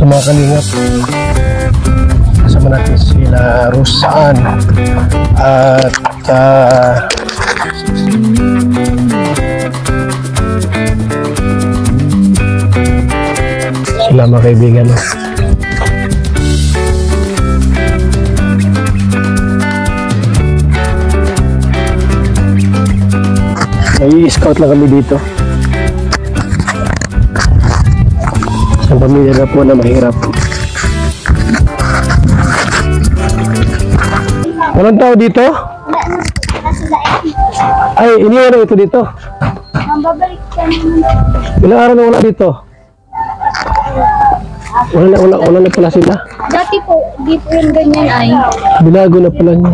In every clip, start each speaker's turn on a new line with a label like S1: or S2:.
S1: mga kalingap. Kasama natin sila Rosan at sila mga kaibigan. May-scout lang kami dito. Isang pamilya na po na mahirap. Walang tao dito? Ay, iniwan na ito dito. Ilang araw na wala dito? Wala na pala sila.
S2: Dati po, di po yung ganyan ay.
S1: Binago na pala niya.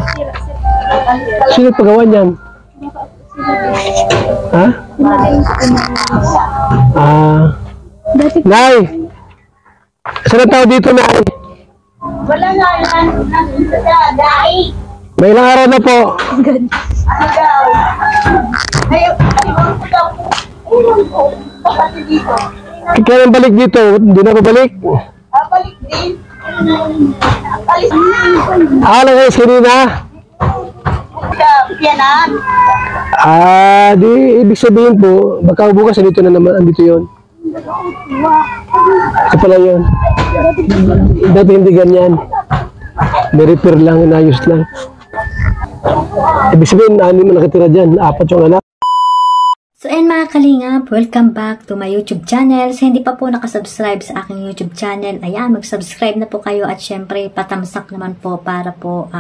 S1: Sino pagawa niyan? Ha? Nay! Saan tao dito, Nay?
S2: Wala nga yan. Dai.
S1: May ilang araw na po.
S2: Ano daw? Ayaw ko daw po. Ayaw ko. Pati dito.
S1: Kaya balik dito, hindi na babalik.
S2: Balik din. Balik din.
S1: Alam kayo kanina?
S2: Piyanan.
S1: Di ibig sabihin po, baka bukas dito na naman, andito yun. Ito pala yun. Dati hindi ganyan. May-repair lang, inayos lang. Ibig sabihin, ano mo nakatira dyan? 4 yung anak.
S3: So ayan mga kalingap, welcome back to my YouTube channel. Sa hindi pa po nakasubscribe sa aking YouTube channel, ayan, mag-subscribe na po kayo at syempre patamsak naman po para po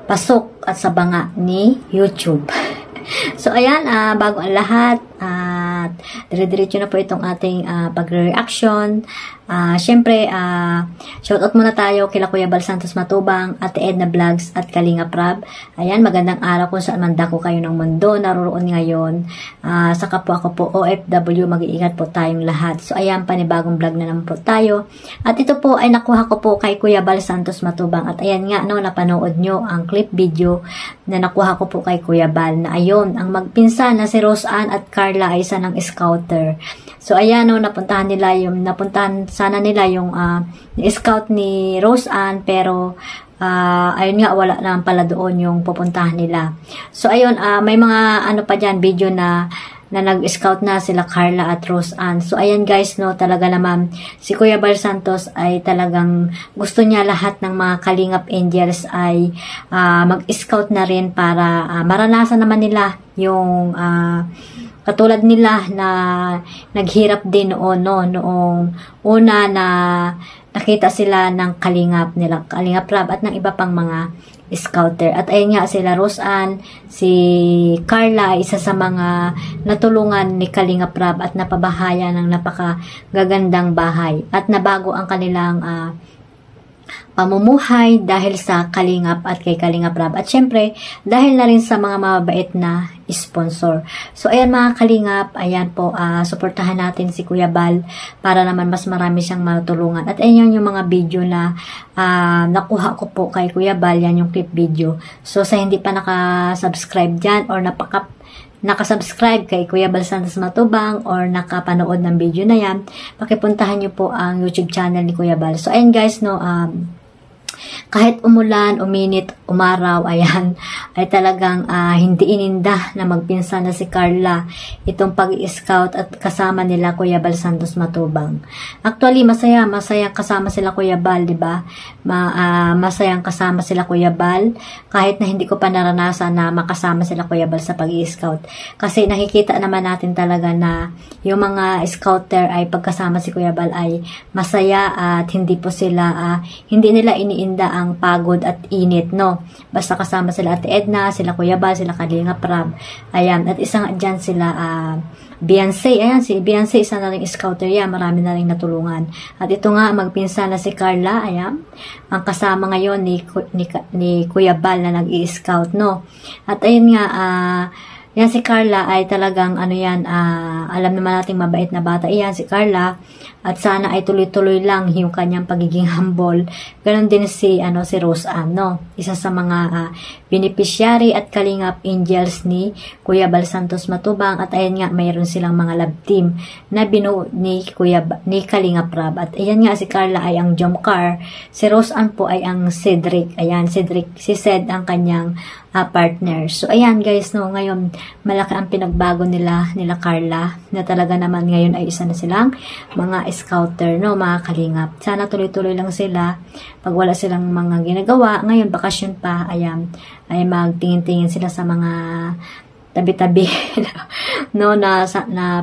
S3: pasok at sa banga ni YouTube. So ayan, bago ang lahat, at dire-diretso na po itong ating pagre-reaction. Syempre, shoutout muna tayo kila Kuya Bal Santos Matubang, Ate Edna Vlogs at Kalinga Prab. Ayan, magandang araw kung saan man dako kayo ng mundo naroon ngayon. Saka po ako po OFW, mag-iingat po tayong lahat. So ayan, panibagong vlog na naman po tayo. At ito po ay nakuha ko po kay Kuya Bal Santos Matubang. At ayan nga, no, napanood nyo ang clip video na nakuha ko po kay Kuya Bal na ayun, ang magpinsan na si Rosan at Carla ay isa ng scouter. So ayan, no, napuntahan sana nila yung scout ni Rosan, pero ayun nga, wala naman pala doon yung pupuntahan nila. So ayun, may mga ano pa dyan, video na nag-scout na sila Carla at Rosan. So ayan guys, no, talaga naman si Kuya Bal Santos ay talagang gusto niya lahat ng mga Kalingap Angels ay mag-scout na rin para maranasan naman nila yung katulad nila na naghirap din noon, no, noong una na nakita sila ng Kalingap nila, Kalinga Prab at ng iba pang mga scouter. At ayun nga, sila Rosan, si Carla ay isa sa mga natulungan ni Kalinga Prab at napabahaya ng napakagagandang bahay at nabago ang kanilang pamumuhay dahil sa Kalingap at kay Kalinga Prab. At syempre, dahil na rin sa mga mababait na sponsor. So, ayan mga Kalingap, ayan po, suportahan natin si Kuya Bal para naman mas marami siyang matulungan. At ayan yung mga video na nakuha ko po kay Kuya Bal, yan yung clip video. So, sa hindi pa nakasubscribe dyan or nakasubscribe kay Kuya Bal Santos Matubang or nakapanood ng video na yan, pakipuntahan nyo po ang YouTube channel ni Kuya Bal. So, ayan guys, no, kahit umulan, uminit, umaraw, ayan, ay talagang hindi ininda na magpinsan na si Carla itong pag-i-scout at kasama nila Kuya Bal Santos Matubang. Actually, masayang kasama sila Kuya Bal, di ba? Masayang kasama sila Kuya Bal kahit na hindi ko pa naranasan na makasama sila Kuya Bal sa pag-i-scout. Kasi nakikita naman natin talaga na yung mga scouter ay pagkasama si Kuya Bal ay masaya at hindi po sila, hindi nila iniinda ang pagod at init, no? Basta kasama sila Ate Edna, sila Kuya Bal, sila Kalinga Prab. Ayan, at isang dyan sila Beyonce. Ayan, si Beyonce, isa na rin scouter yan. Marami na rin natulungan. At ito nga, magpinsan na si Carla. Ayan, ang kasama ngayon ni Kuya Bal na nag-i-scout, no? At ayun nga, Yan si Carla ay talagang ano yan, alam naman nating mabait na bata yan si Carla, at sana ay tuloy-tuloy lang yung kanyang pagiging humble. Ganon din si Rose Ann, no? Isa sa mga beneficiary at Kalingap Angels ni Kuya Bal Santos Matubang, at ayan nga mayroon silang mga love team na binuo ni Kalingap Rab. At ayan nga si Carla ay ang Jomcar, si Rose Ann po ay ang Cedric. Ayan, si Ced ang kanyang partner. So, ayan guys, no, ngayon, malaki ang pinagbago nila Carla, na talaga naman ngayon ay isa na silang mga scouter, no, mga Kalingap. Sana tuloy-tuloy lang sila, pag wala silang mga ginagawa, ngayon, bakasyon pa, ayan, ay magtingin-tingin sila sa mga tabi-tabi, no, na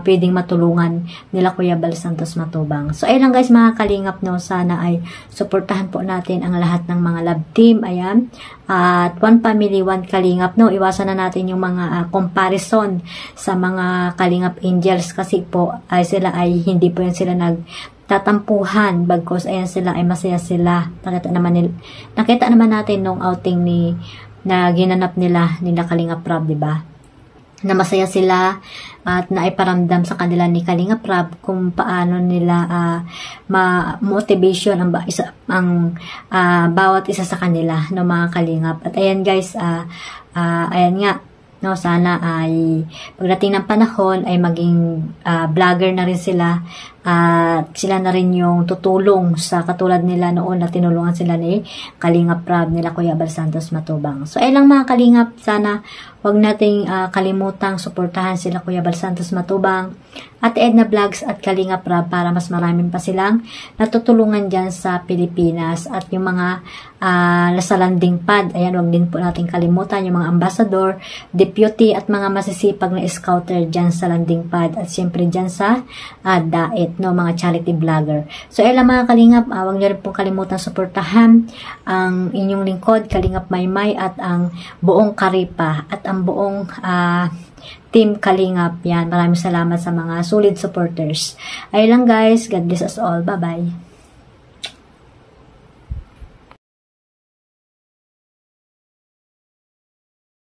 S3: pwedeng matulungan nila Kuya Bal Santos Matubang. So, ayun lang guys, mga Kalingap, no, sana ay suportahan po natin ang lahat ng mga love team, ayan, at One Family, One Kalingap, no, iwasan na natin yung mga comparison sa mga Kalingap Angels, kasi po, ay sila ay, hindi po yan sila tatampuhan, bagkos ayan sila ay masaya sila. Nakita naman natin nung outing na ginanap nila Kalingap Rab, di ba? Na masaya sila at naiparamdam sa kanila ni Kalingap Rab kung paano nila motivation ang bawat isa sa kanila, no, mga Kalingap. At ayan guys, ayan nga, no, sana ay pagdating ng panahon ay maging vlogger na rin sila, at sila na rin yung tutulong sa katulad nila noon na tinulungan sila ni Kalingap Rab, nila Kuya Bal Santos Matubang. So, ay lang mga Kalingap, sana huwag nating kalimutang suportahan sila Kuya Bal Santos Matubang at Edna Vlogs at Kalingap Rab para mas maraming pa silang natutulungan dyan sa Pilipinas. At yung mga nasa landing pad, ayan, huwag din po natin kalimutan yung mga ambassador, deputy at mga masisipag na scouter dyan sa landing pad, at syempre dyan sa DAET, no, mga charity vlogger. So, ayun lang mga Kalingap, huwag nyo rin pong kalimutan suportahan ang inyong lingkod, Kalingap Maymay, at ang buong Karipa, at ang buong Team Kalingap. Yan, maraming salamat sa mga solid supporters. Ayun lang guys, God bless us all. Bye-bye.